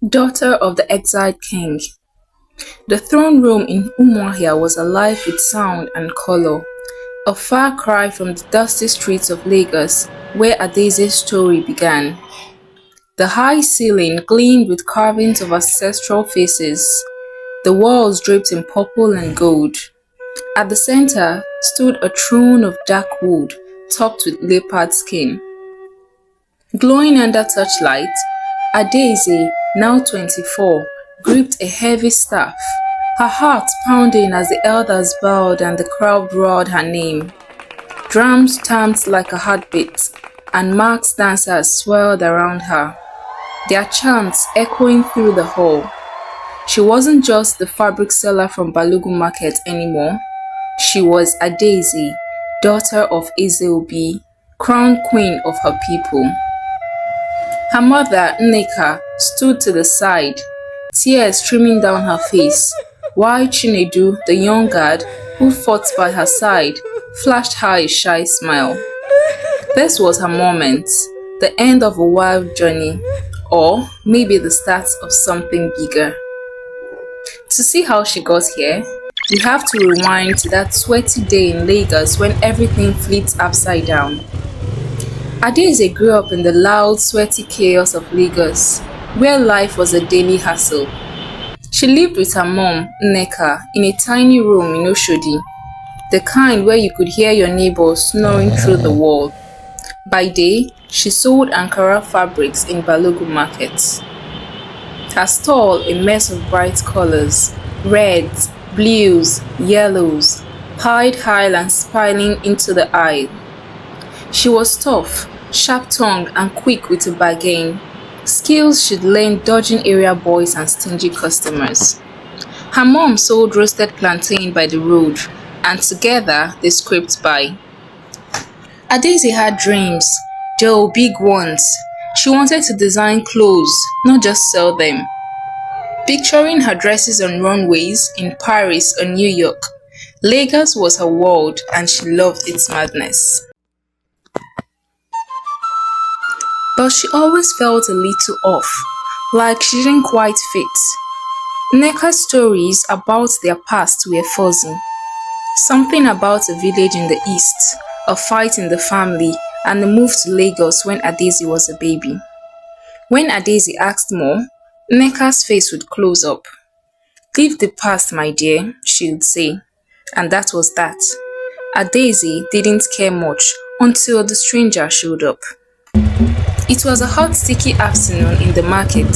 Daughter of the exiled king. The throne room in Umuahia was alive with sound and color, a far cry from the dusty streets of Lagos where Adaeze's story began. The high ceiling gleamed with carvings of ancestral faces, the walls draped in purple and gold. At the center stood a throne of dark wood topped with leopard skin. Glowing under touchlight, Adaeze, now 24, gripped a heavy staff, her heart pounding as the elders bowed and the crowd roared her name. Drums thumped like a heartbeat, and masked dancers swirled around her, their chants echoing through the hall. She wasn't just the fabric seller from Balogun Market anymore. She was Adaeze, daughter of Exiled, crowned queen of her people. Her mother, Nneka, stood to the side, tears streaming down her face, while Chinedu, the young guard who fought by her side, flashed her a shy smile. This was her moment, the end of a wild journey, or maybe the start of something bigger. To see how she got here, we have to rewind to that sweaty day in Lagos when everything flipped upside down. Adaeze grew up in the loud, sweaty chaos of Lagos, where life was a daily hassle. She lived with her mom, Nneka, in a tiny room in Oshodi, the kind where you could hear your neighbors snoring through the wall. By day, she sold Ankara fabrics in Balogun Market. Her stall a mess of bright colors, reds, blues, yellows, piled high and spiraling into the eye. She was tough, sharp-tongued and quick with a bargain, skills she'd learned dodging area boys and stingy customers. Her mom sold roasted plantain by the road, and together they scraped by. Adaeze had dreams, though big ones. She wanted to design clothes, not just sell them. Picturing her dresses on runways in Paris or New York, Lagos was her world and she loved its madness. But she always felt a little off, like she didn't quite fit. Nneka's stories about their past were fuzzy. Something about a village in the east, a fight in the family, and the move to Lagos when Adaeze was a baby. When Adaeze asked more, Nneka's face would close up. "Leave the past, my dear," she would say. And that was that. Adaeze didn't care much until the stranger showed up. It was a hot, sticky afternoon in the market.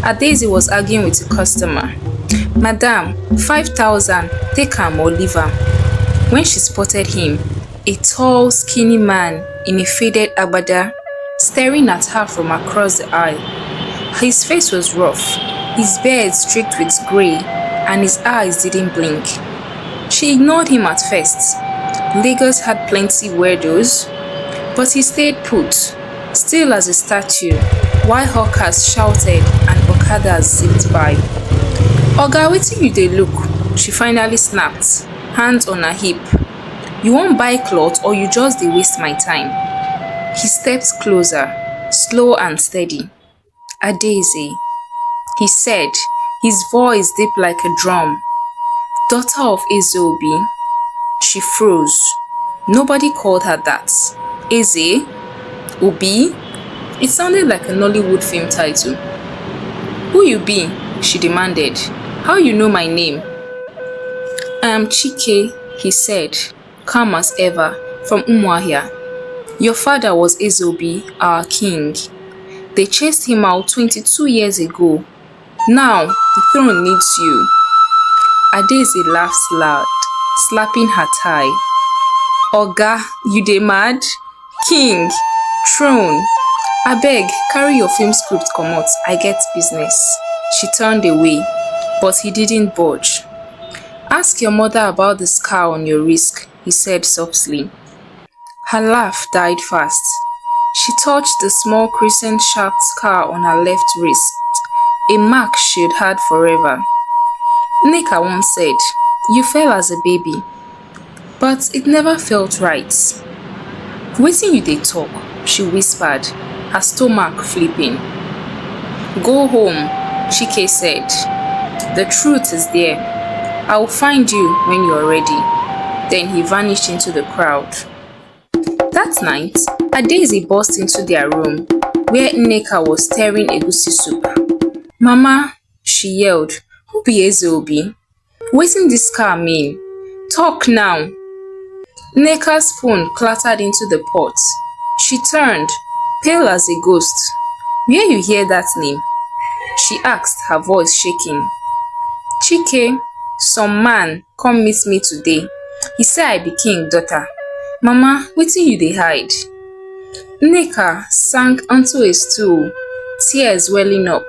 Adaeze was arguing with a customer. "Madam, 5,000, take am or leave am." When she spotted him, a tall, skinny man in a faded agbada, staring at her from across the aisle. His face was rough, his beard streaked with grey, and his eyes didn't blink. She ignored him at first. Lagos had plenty weirdos, but he stayed put, still as a statue, while hawkers shouted and okadas zipped by. "Oga, wetin you dey look?" she finally snapped, hands on her hip. "You wan buy cloth or you just dey waste my time?" He stepped closer, slow and steady. "Adaeze," he said, his voice deep like a drum. "Daughter of Exiled." She froze. Nobody called her that. Eze? Obi? It sounded like a Nollywood film title. "Who you be?" she demanded. "How you know my name?" "I am Chike," he said, calm as ever, from Umuahia. "Your father was Exiled, our king. They chased him out 22 years ago. Now, the throne needs you." Adaeze laughed loud, slapping her thigh. "Oga, you dey mad? King, throne. Abeg, carry your film script comot, I get business." She turned away, but he didn't budge. "Ask your mother about the scar on your wrist," he said softly. Her laugh died fast. She touched the small crescent-shaped scar on her left wrist, a mark she'd had forever. Nneka once said, "You fell as a baby." But it never felt right. "Wetin you dey talk?" she whispered, her stomach flipping. "Go home," Chike said. The truth is there. I will find you when you are ready. Then he vanished into the crowd. That night, Adaeze burst into their room, where Nneka was stirring egusi soup. Mama, she yelled, who be Exiled? Wetin dis car mean? Talk now. Nneka's spoon clattered into the pot. She turned, pale as a ghost. Where you hear that name? She asked, her voice shaking. Chike, some man come meet me today. He say I be king daughter. Mama, wetin you dey hide? Nneka sank onto a stool, tears welling up.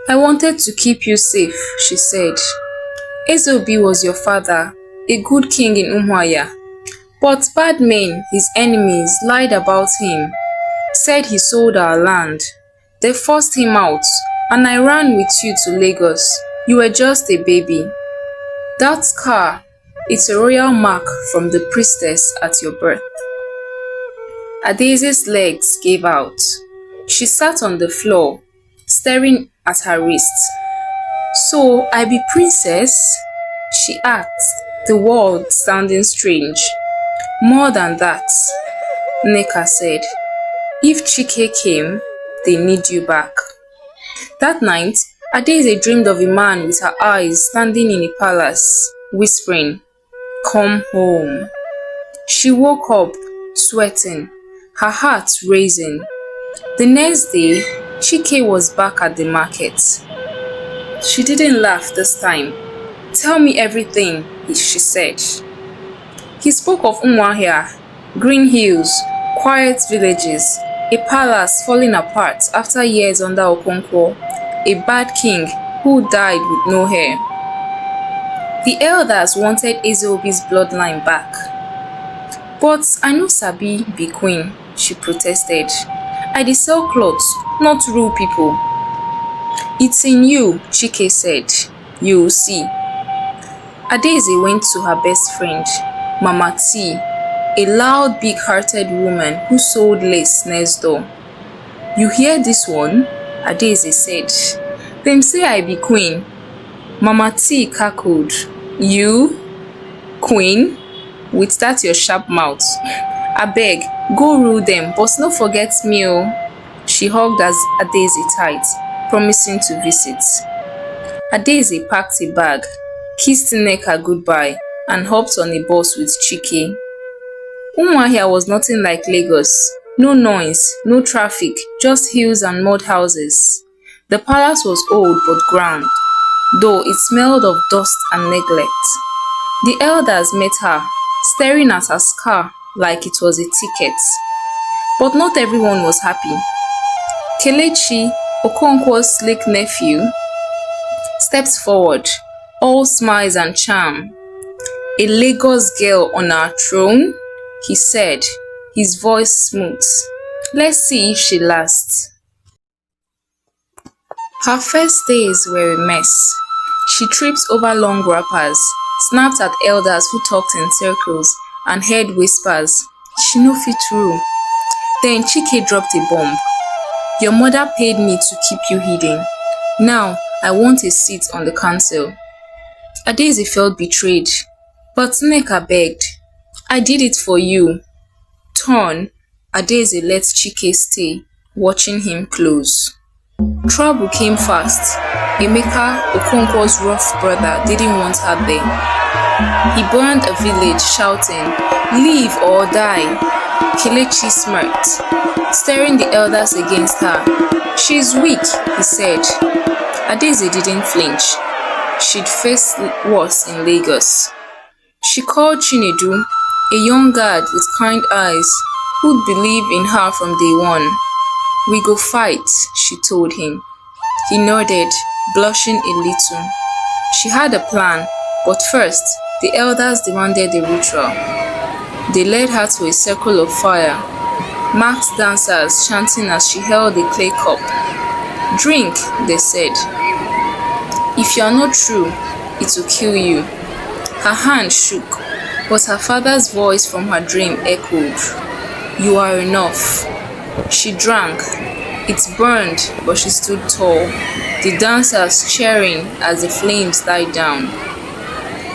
I wanted to keep you safe, she said. Exiled was your father, a good king in Umuahia. But bad men, his enemies, lied about him, said he sold our land. They forced him out, and I ran with you to Lagos. You were just a baby. That scar, it's a royal mark from the priestess at your birth. Adaeze's legs gave out. She sat on the floor, staring at her wrists. So I be princess? She asked, the world sounding strange. More than that, Nneka said. If Chike came, they need you back. That night, Adaeze dreamed of a man with her eyes standing in a palace, whispering, come home. She woke up, sweating, her heart racing. The next day, Chike was back at the market. She didn't laugh this time. Tell me everything, she said. He spoke of Umuahia, green hills, quiet villages, a palace falling apart after years under Okonkwo, a bad king who died with no hair. The elders wanted Exiled's bloodline back. But I no sabi be queen, she protested. I dey sell clothes, not rule people. It's in you, Chike said. You'll see. Adaeze went to her best friend, Mama T, a loud, big-hearted woman who sold lace next door. You hear this one? Adaeze said. Them say I be queen. Mama T cackled. You? Queen? With that your sharp mouth. Abeg, go rule them, but no forget me oh. She hugged Adaeze tight, promising to visit. Adaeze packed a bag, kissed Nneka goodbye, and hopped on a bus with Chike. Umuahia was nothing like Lagos. No noise, no traffic, just hills and mud houses. The palace was old but grand, though it smelled of dust and neglect. The elders met her, staring at her scar like it was a ticket. But not everyone was happy. Kelechi, Okonkwo's slick nephew, stepped forward, all smiles and charm. A Lagos girl on our throne? He said, his voice smooth. Let's see if she lasts. Her first days were a mess. She tripped over long wrappers, snapped at elders who talked in circles, and heard whispers. She no fit rule. Then Chike dropped a bomb. Your mother paid me to keep you hidden. Now I want a seat on the council. Adaeze felt betrayed, but Nneka begged. I did it for you. Torn, Adaeze let Chike stay, watching him close. Trouble came fast. Emeka, Okonkwo's rough brother, didn't want her there. He burned a village shouting, leave or die. Kelechi smirked, staring the elders against her. She's weak, he said. Adaeze didn't flinch. She'd faced worse in Lagos. She called Chinedu, a young guard with kind eyes, who'd believe in her from day one. We go fight, she told him. He nodded, blushing a little. She had a plan, but first, the elders demanded a ritual. They led her to a circle of fire, masked dancers chanting as she held a clay cup. Drink, they said. If you are not true, it will kill you. Her hand shook, but her father's voice from her dream echoed. You are enough. She drank, It burned, but she stood tall, the dancers cheering as the flames died down.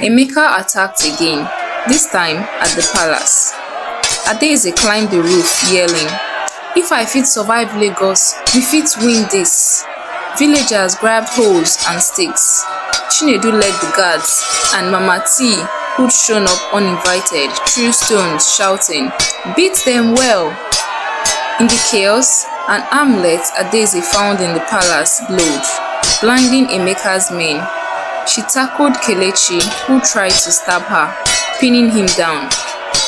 Emeka attacked again, this time at the palace. Adaeze climbed the roof, yelling, "If I fit survive Lagos, we fit win this." Villagers grabbed hoes and sticks. Chinedu led the guards, and Mama T, who'd shown up uninvited, threw stones, shouting, "Beat them well!" In the chaos, an amulet Adaeze found in the palace glowed, blinding Emeka's men. She tackled Kelechi, who tried to stab her, pinning him down.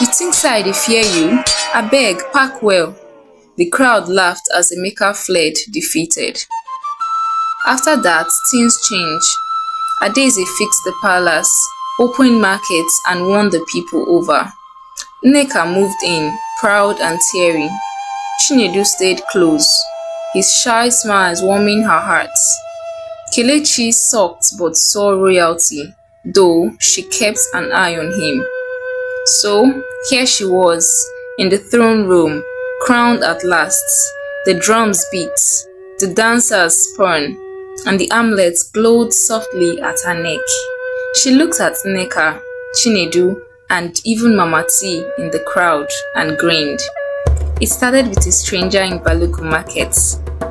"You think say I dey fear you? Abeg, pack well." The crowd laughed as Emeka fled defeated. After that, things changed. Adaeze fixed the palace, opened markets, and won the people over. Nneka moved in, proud and teary. Chinedu stayed close, his shy smiles warming her heart. Kelechi sulked but saw royalty, though she kept an eye on him. So, here she was, in the throne room, crowned at last. The drums beat, the dancers spun, and the amulet glowed softly at her neck. She looked at Nneka, Chinedu, and even Mama T in the crowd and grinned. It started with a stranger in Balogun Market,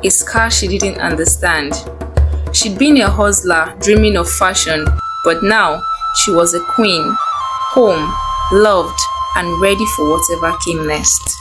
a scar she didn't understand. She'd been a hustler dreaming of fashion, but now she was a queen, home, loved, and ready for whatever came next.